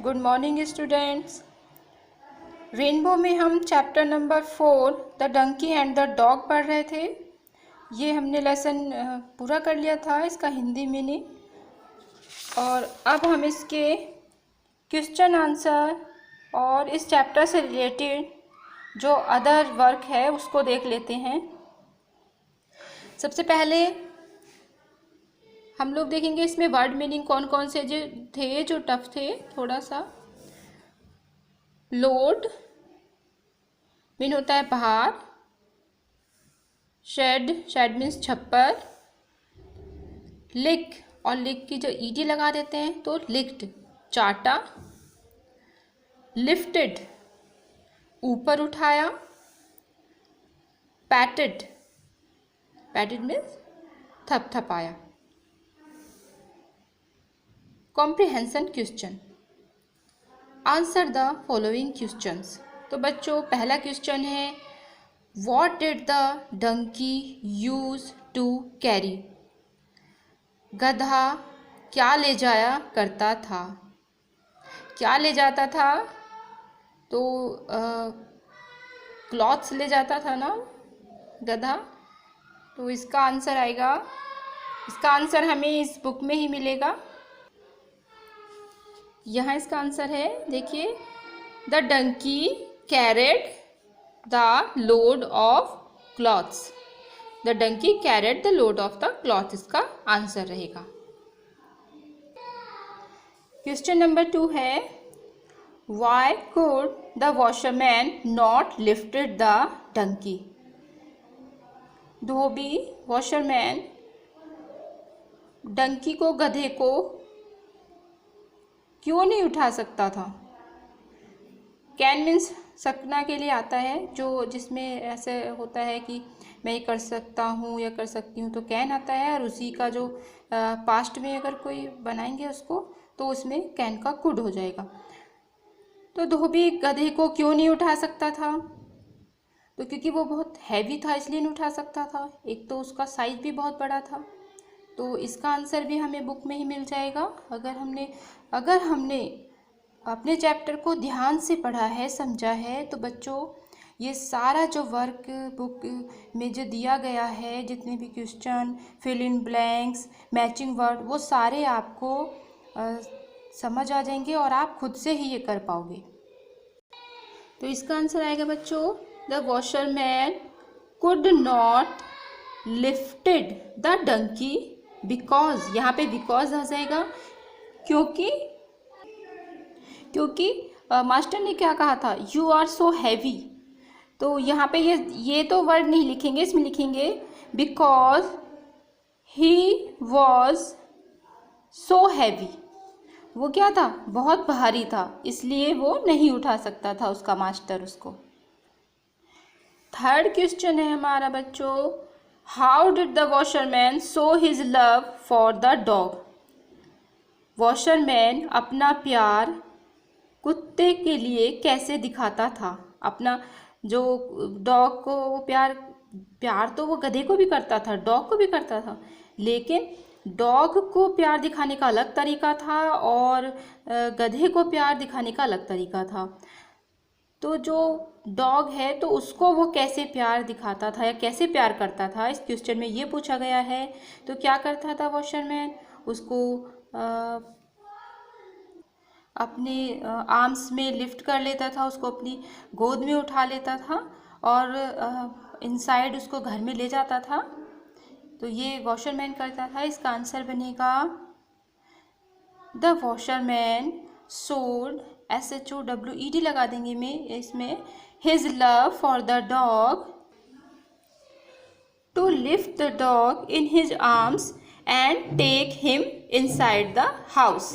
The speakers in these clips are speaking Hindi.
Good morning students. रेनबो में हम chapter number 4 the donkey and the dog पढ़ रहे थे। ये हमने लेसन पूरा कर लिया था, इसका हिंदी मीनिंग। और अब हम इसके क्वेश्चन आंसर और इस चैप्टर से रिलेटेड जो अदर वर्क है उसको देख लेते हैं। सबसे पहले हम लोग देखेंगे इसमें वर्ड मीनिंग कौन कौन से जो टफ थे थोड़ा सा। लोड मीन होता है बाहर, शेड मीन्स छप्पर, लिक और लिक की जो ईडी लगा देते हैं तो लिक्ड चाटा, लिफ्टेड ऊपर उठाया, पैटेड मीन्स थपथपाया। Comprehension question, answer the following questions. तो बच्चों पहला क्वेश्चन है what did the donkey use to carry. गधा क्या ले जाया करता था। क्या ले जाता था तो क्लॉथ्स ले जाता था ना गधा। तो इसका आंसर आएगा, इसका आंसर हमें इस बुक में ही मिलेगा। यहाँ इसका आंसर है, देखिए the donkey carried the load of clothes. The donkey carried the load of the cloth इसका आंसर रहेगा। क्वेश्चन नंबर 2 है why could the washerman not lifted the donkey. धोबी वॉशरमैन डंकी को, गधे को क्यों नहीं उठा सकता था। कैन मीन्स सकना के लिए आता है, जो जिसमें ऐसे होता है कि मैं ये कर सकता हूँ या कर सकती हूँ तो कैन आता है, और उसी का जो पास्ट में अगर कोई बनाएंगे उसको तो उसमें कैन का कुड हो जाएगा। तो धोबी गधे को क्यों नहीं उठा सकता था, तो क्योंकि वो बहुत हैवी था इसलिए नहीं उठा सकता था। एक तो उसका साइज भी बहुत बड़ा था। तो इसका आंसर भी हमें बुक में ही मिल जाएगा। अगर हमने अपने चैप्टर को ध्यान से पढ़ा है, समझा है, तो बच्चों ये सारा जो वर्क बुक में जो दिया गया है, जितने भी question, fill in blanks, matching word, वो सारे आपको समझ आ जाएंगे और आप खुद से ही ये कर पाओगे। तो इसका आंसर आएगा बच्चों the washerman could not lifted the donkey because. यहाँ पे बिकॉज आ जाएगा क्योंकि मास्टर ने क्या कहा था, यू आर सो हैवी। तो यहाँ पे ये तो वर्ड नहीं लिखेंगे, इसमें लिखेंगे because he was so heavy. वो क्या था, बहुत भारी था, इसलिए वो नहीं उठा सकता था उसका मास्टर उसको। थर्ड क्वेश्चन है हमारा बच्चों, how did the washerman show his love for the dog. Washerman अपना प्यार कुत्ते के लिए कैसे दिखाता था। अपना जो डॉग को वो प्यार तो वो गधे को भी करता था, डॉग को भी करता था, लेकिन डॉग को प्यार दिखाने का अलग तरीका था और गधे को प्यार दिखाने का अलग तरीका था। तो जो डॉग है तो उसको वो कैसे प्यार दिखाता था या कैसे प्यार करता था, इस क्वेश्चन में ये पूछा गया है। तो क्या करता था वॉशरमैन, उसको अपने आर्म्स में लिफ्ट कर लेता था, उसको अपनी गोद में उठा लेता था और इनसाइड उसको घर में ले जाता था। तो ये वॉशरमैन करता था। इसका आंसर बनेगा द वॉशरमैन शोड, SHOWED लगा देंगे में इसमें, his love for the dog to lift the dog in his arms and take him inside the house.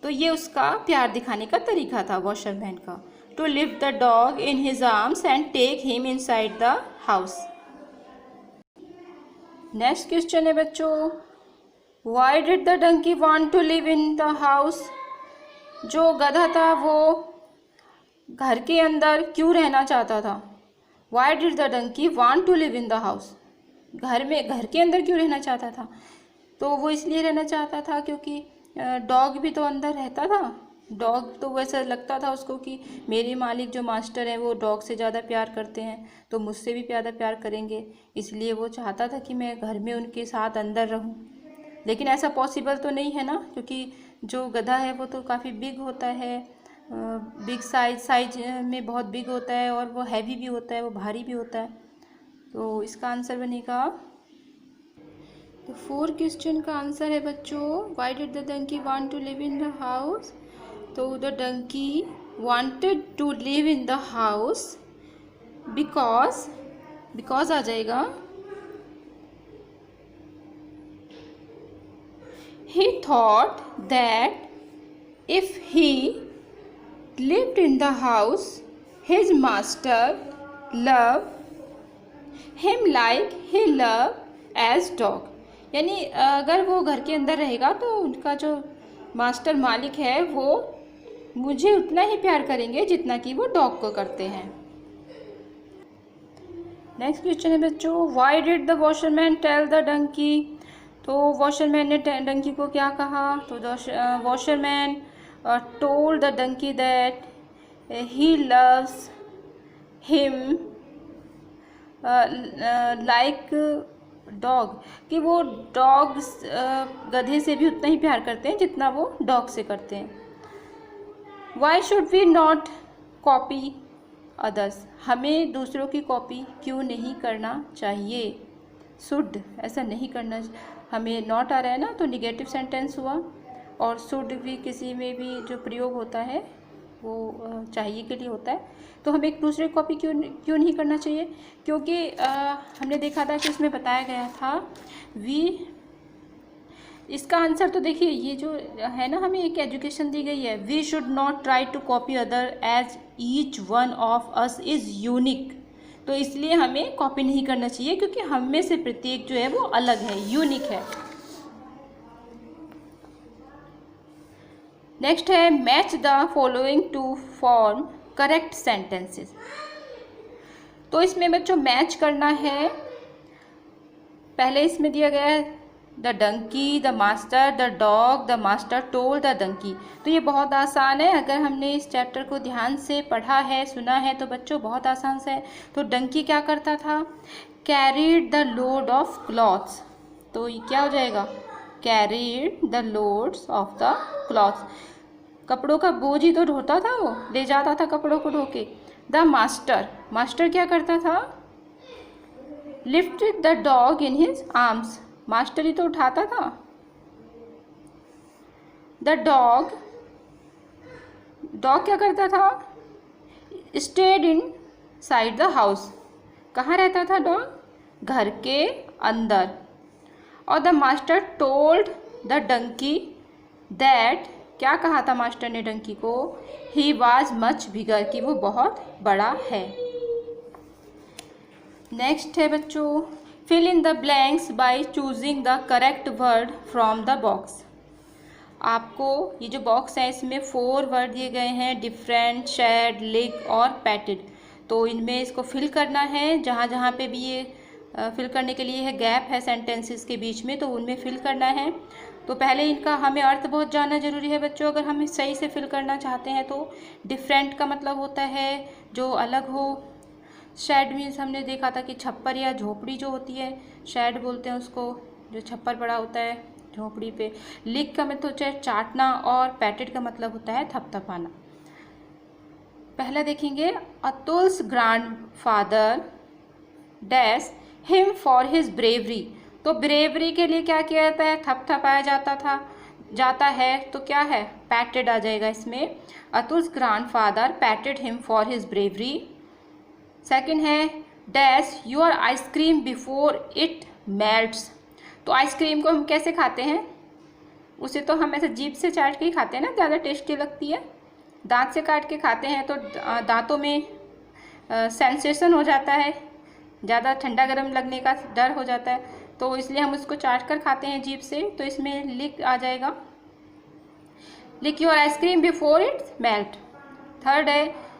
तो ये उसका प्यार दिखाने का तरीका था वॉशरमैन का, to lift the dog in his arms and take him inside the house. Next question है बच्चों, why did the donkey want to live in the house. जो गधा था वो घर के अंदर क्यों रहना चाहता था। Why did the donkey want to live in the house. घर के अंदर क्यों रहना चाहता था, तो वो इसलिए रहना चाहता था क्योंकि डॉग भी तो अंदर रहता था, डॉग तो वैसा लगता था उसको कि मेरे मालिक जो मास्टर हैं वो डॉग से ज़्यादा प्यार करते हैं, तो मुझसे भी ज़्यादा प्यार करेंगे, इसलिए वो चाहता था कि मैं घर में उनके साथ अंदर रहूं। लेकिन ऐसा पॉसिबल तो नहीं है ना, क्योंकि जो गधा है वो तो काफ़ी बिग होता है, बिग साइज में बहुत बिग होता है, और वो हैवी भी होता है, वो भारी भी होता है। तो इसका आंसर बनेगा, तो 4 क्वेश्चन का आंसर है बच्चों, why did the donkey want to live in the house. तो the donkey wanted to live in the house because आ जाएगा, he thought that if he lived in the house his master loved him like he loved as dog। यानी अगर वो घर के अंदर रहेगा तो उनका जो मास्टर मालिक है वो मुझे उतना ही प्यार करेंगे जितना कि वो डॉग को करते हैं। नेक्स्ट क्वेश्चन है बच्चों, why did the washerman tell the donkey. तो वॉशरमैन ने डंकी को क्या कहा, तो washerman told the donkey that he loves him like dog, कि वो डॉग गधे से भी उतना ही प्यार करते हैं जितना वो डॉग से करते हैं। Why should we not copy others, हमें दूसरों की कॉपी क्यों नहीं करना चाहिए। शुड ऐसा नहीं करना, हमें नॉट आ रहा है ना, तो निगेटिव सेंटेंस हुआ, और शुड भी किसी में भी जो प्रयोग होता है वो चाहिए के लिए होता है। तो हमें एक दूसरे की कॉपी क्यों नहीं करना चाहिए, क्योंकि हमने देखा था कि इसमें बताया गया था इसका आंसर तो देखिए, ये जो है ना, हमें एक एजुकेशन दी गई है, we should not try to copy other as each one of us is unique. तो इसलिए हमें कॉपी नहीं करना चाहिए, क्योंकि हम में से प्रत्येक जो है वो अलग है, यूनिक है। नेक्स्ट है, match the following to form correct sentences. तो इसमें बच्चों मैच करना है, पहले इसमें दिया गया है the donkey, the master, the dog, the master told the donkey. तो ये बहुत आसान है, अगर हमने इस चैप्टर को ध्यान से पढ़ा है, सुना है, तो बच्चों बहुत आसान से है। तो डंकी क्या करता था, carried the load of clothes, तो ये क्या हो जाएगा, carried the loads of the clothes, कपड़ों का बोझ ही तो ढोता था, वो ले जाता था कपड़ों को ढो के। द मास्टर, मास्टर क्या करता था, lifted the dog in his arms, master ही तो उठाता था। द डॉग, डॉग क्या करता था, stayed inside the house, कहाँ रहता था डॉग, घर के अंदर। और the master told the donkey that, क्या कहा था मास्टर ने डंकी को, ही वॉज मच बिगर, कि वो बहुत बड़ा है। नेक्स्ट है बच्चों, fill in the blanks by choosing the correct word from the box. आपको ये जो बॉक्स है इसमें 4 वर्ड दिए गए हैं, डिफरेंट, शेड, लिक और पैटेड। तो इनमें इसको फिल करना है, जहाँ जहाँ पे भी ये फिल करने के लिए है गैप है सेंटेंसेस के बीच में, तो उनमें फिल करना है। तो पहले इनका हमें अर्थ बहुत जानना जरूरी है बच्चों, अगर हम सही से फिल करना चाहते हैं। तो डिफरेंट का मतलब होता है जो अलग हो, शेड मीन्स हमने देखा था कि छप्पर या झोपड़ी जो होती है, शेड बोलते हैं उसको, जो छप्पर पड़ा होता है झोपड़ी पे। लिक का मतलब होता है चाटना, और पैटेड का मतलब होता है थपथपाना। पहला देखेंगे, Atul's grandfather dash him for his bravery. तो ब्रेवरी के लिए क्या किया जाता है, थपथपाया जाता है, तो क्या है, पैटेड आ जाएगा इसमें। Atul's grandfather patted him for his bravery. Second है, dash your ice cream before it melts. तो आइसक्रीम को हम कैसे खाते हैं, उसे तो हम ऐसे जीभ से चाट के ही खाते हैं ना, ज़्यादा टेस्टी लगती है। दांत से काट के खाते हैं तो दांतों में सेंसेशन हो जाता है, ज़्यादा ठंडा गर्म लगने का डर हो जाता है, तो इसलिए हम उसको चाट कर खाते हैं जीभ से। तो इसमें लिक आ जाएगा, lick your ice cream before its melt. Third है,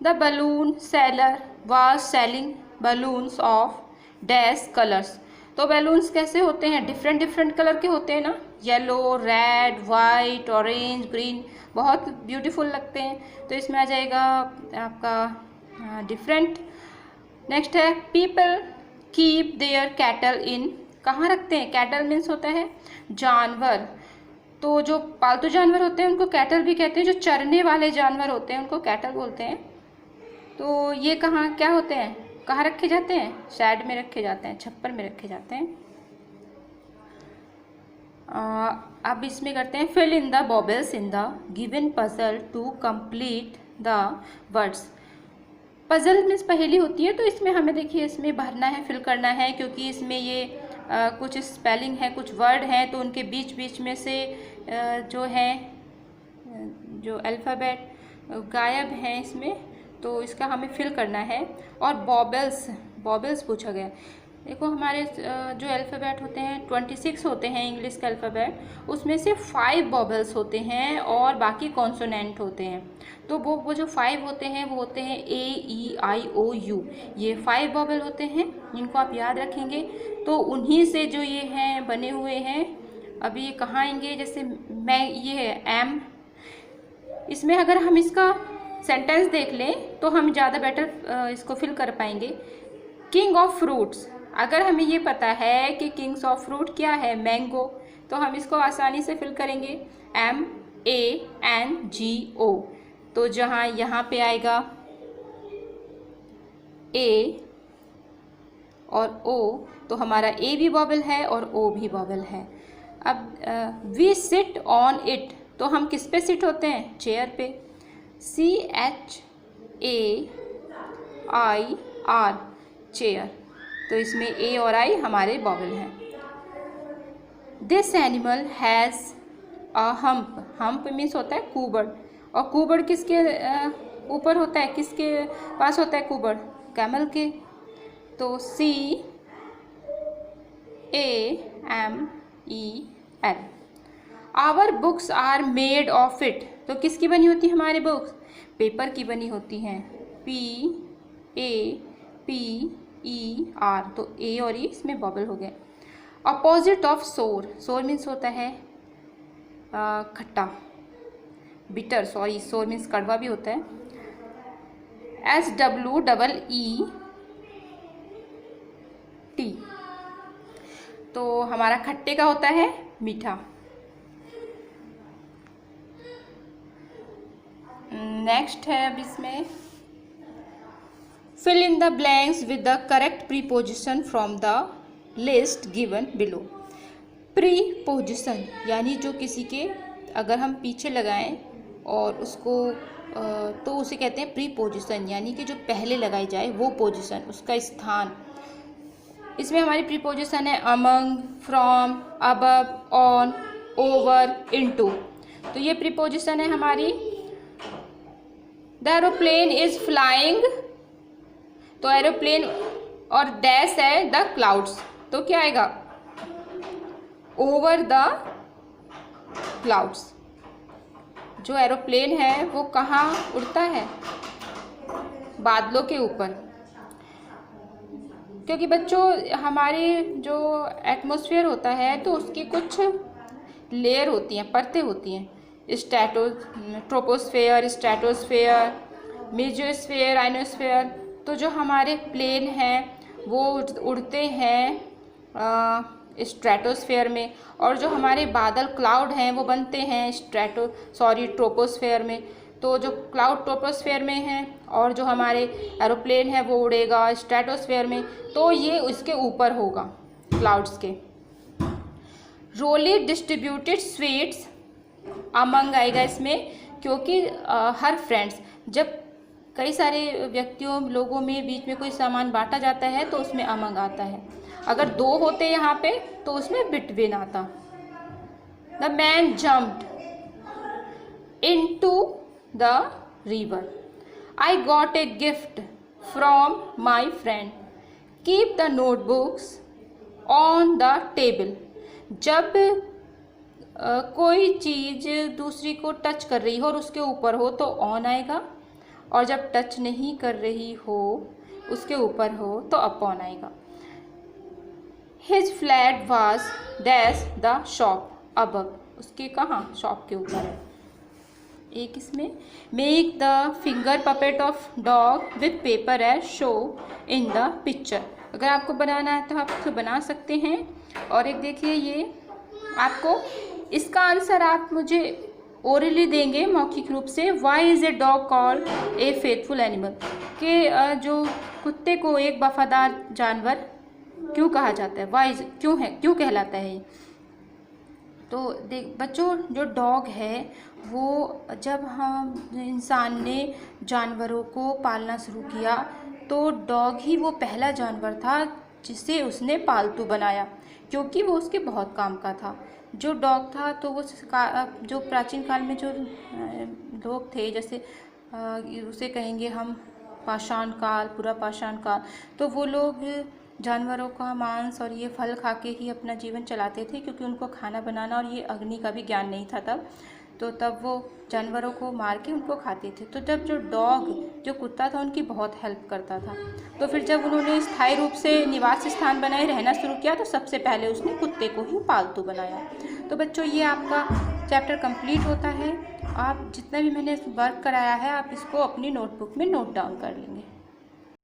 the balloon seller was selling balloons of dash colours. तो बैलून्स कैसे होते हैं, डिफरेंट डिफरेंट कलर के होते हैं ना, yellow, red, white, orange, green, बहुत ब्यूटीफुल लगते हैं। तो इसमें आ जाएगा आपका डिफरेंट। नेक्स्ट है पीपल कीप देयर कैटल इन, कहाँ रखते हैं, कैटल मीन्स होता है जानवर, तो जो पालतू जानवर होते हैं उनको कैटल भी कहते हैं, जो चरने वाले जानवर होते हैं उनको कैटल बोलते हैं। तो ये कहाँ क्या होते हैं, कहाँ रखे जाते हैं, शेड में रखे जाते हैं, छप्पर में रखे जाते हैं। अब इसमें करते हैं fill in the bubbles in the given puzzle to complete the words. Puzzle means पहेली होती है, तो इसमें हमें देखिए इसमें भरना है, फिल करना है, क्योंकि इसमें ये कुछ स्पेलिंग है, कुछ वर्ड हैं, तो उनके बीच बीच में से जो है जो अल्फ़ाबेट गायब हैं इसमें, तो इसका हमें फिल करना है। और बॉबल्स पूछा गया। देखो हमारे जो अल्फ़ाबेट होते हैं 26 होते हैं इंग्लिश का अल्फ़ाबेट, उसमें से 5 बॉबल्स होते हैं और बाकी कॉन्सोनेंट होते हैं। तो वो जो 5 होते हैं वो होते हैं AEIOU, ये 5 बॉबल होते हैं, इनको आप याद रखेंगे। तो उन्हीं से जो ये हैं बने हुए हैं। अभी ये कहाँ आएंगे, जैसे मैं ये है M, इसमें अगर हम इसका सेंटेंस देख लें तो हम ज़्यादा बेटर इसको फिल कर पाएंगे। किंग ऑफ फ्रूट्स, अगर हमें ये पता है कि किंग्स ऑफ फ्रूट क्या है, मैंगो, तो हम इसको आसानी से फिल करेंगे MANGO। तो जहाँ यहाँ पे आएगा A और O, तो हमारा A भी बॉबल है और O भी बॉबल है। अब वी सिट ऑन इट, तो हम किस पे सिट होते हैं, चेयर पे, CHAIR, चेयर, तो इसमें A और I हमारे बॉबल हैं। This animal has a hump, hump means होता है कूबड़, और कूबड़ किसके ऊपर होता है, किसके पास होता है कूबड़, कैमल के, तो CAMEL। Our books are made of it, तो किसकी बनी होती है हमारी बुक्स, पेपर की बनी होती हैं, PAPER, तो A और E इसमें बॉबल हो गए। अपोजिट ऑफ सोर, सोर मीन्स होता है खट्टा, बिटर, सॉरी सोर मीन्स कड़वा भी होता है, SWEET, तो हमारा खट्टे का होता है मीठा। नेक्स्ट है अब इसमें fill in the blanks with the correct preposition from the list given below. Preposition यानी जो किसी के अगर हम पीछे लगाएं और उसको तो उसे कहते हैं प्रीपोजिशन, यानी कि जो पहले लगाई जाए वो पोजिशन, उसका स्थान। इसमें हमारी प्रीपोजिशन है among, from, above, on, over, into, तो ये प्रीपोजिशन है हमारी। द एरोप्लेन इज फ्लाइंग, तो एरोप्लेन और डैश है द क्लाउड्स, तो क्या आएगा, ओवर द क्लाउड्स। जो एरोप्लेन है वो कहाँ उड़ता है, बादलों के ऊपर, क्योंकि बच्चों हमारे जो एटमॉस्फेयर होता है तो उसकी कुछ लेयर होती हैं, परतें होती हैं, ट्रोपोस्फेयर, स्ट्रेटोस्फेयर, मेसोस्फेयर, आइनोस्फेयर। तो जो हमारे प्लेन हैं वो उड़ते हैं स्ट्रेटोस्फेयर में, और जो हमारे बादल क्लाउड हैं वो बनते हैं ट्रोपोस्फेयर में। तो जो क्लाउड ट्रोपोस्फेयर में हैं और जो हमारे एरोप्लेन है वो उड़ेगा स्ट्रेटोस्फेयर में, तो ये उसके ऊपर होगा क्लाउड्स के। रोली डिस्ट्रीब्यूटेड स्वीट्स, अमंग आएगा इसमें, क्योंकि हर फ्रेंड्स, जब कई सारे व्यक्तियों लोगों में बीच में कोई सामान बांटा जाता है तो उसमें अमंग आता है। अगर 2 होते यहाँ पे तो उसमें बिटवीन आता। The man jumped into the river, I got a gift from my friend, keep the notebooks on the table. जब कोई चीज़ दूसरी को टच कर रही हो और उसके ऊपर हो तो ऑन आएगा, और जब टच नहीं कर रही हो उसके ऊपर हो तो अपॉन आएगा। His flat was dash the shop above, उसके कहाँ, शॉप के ऊपर है। एक इसमें make the finger puppet of dog with paper as show in the picture. अगर आपको बनाना है तो आप इसको बना सकते हैं। और एक देखिए ये आपको इसका आंसर आप मुझे ओरली देंगे मौखिक रूप से। Why is a dog called a faithful animal, कि जो कुत्ते को एक वफादार जानवर क्यों कहा जाता है, वाई क्यों है, क्यों कहलाता है ये। तो देख बच्चों, जो डॉग है वो जब हम इंसान ने जानवरों को पालना शुरू किया तो डॉग ही वो पहला जानवर था जिसे उसने पालतू बनाया, क्योंकि वो उसके बहुत काम का था। जो डॉग था तो वो जो प्राचीन काल में जो लोग थे, जैसे उसे कहेंगे हम पाषाण काल, पूरा पाषाण काल, तो वो लोग जानवरों का मांस और ये फल खा के ही अपना जीवन चलाते थे, क्योंकि उनको खाना बनाना और ये अग्नि का भी ज्ञान नहीं था तब। तो तब वो जानवरों को मार के उनको खाते थे। तो जब जो डॉग, जो कुत्ता था, उनकी बहुत हेल्प करता था। तो फिर जब उन्होंने स्थायी रूप से निवास स्थान बनाए, रहना शुरू किया, तो सबसे पहले उसने कुत्ते को ही पालतू बनाया। तो बच्चों, ये आपका चैप्टर कंप्लीट होता है। आप जितना भी मैंने वर्क कराया है, आप इसको अपनी नोटबुक में नोट डाउन कर लेंगे।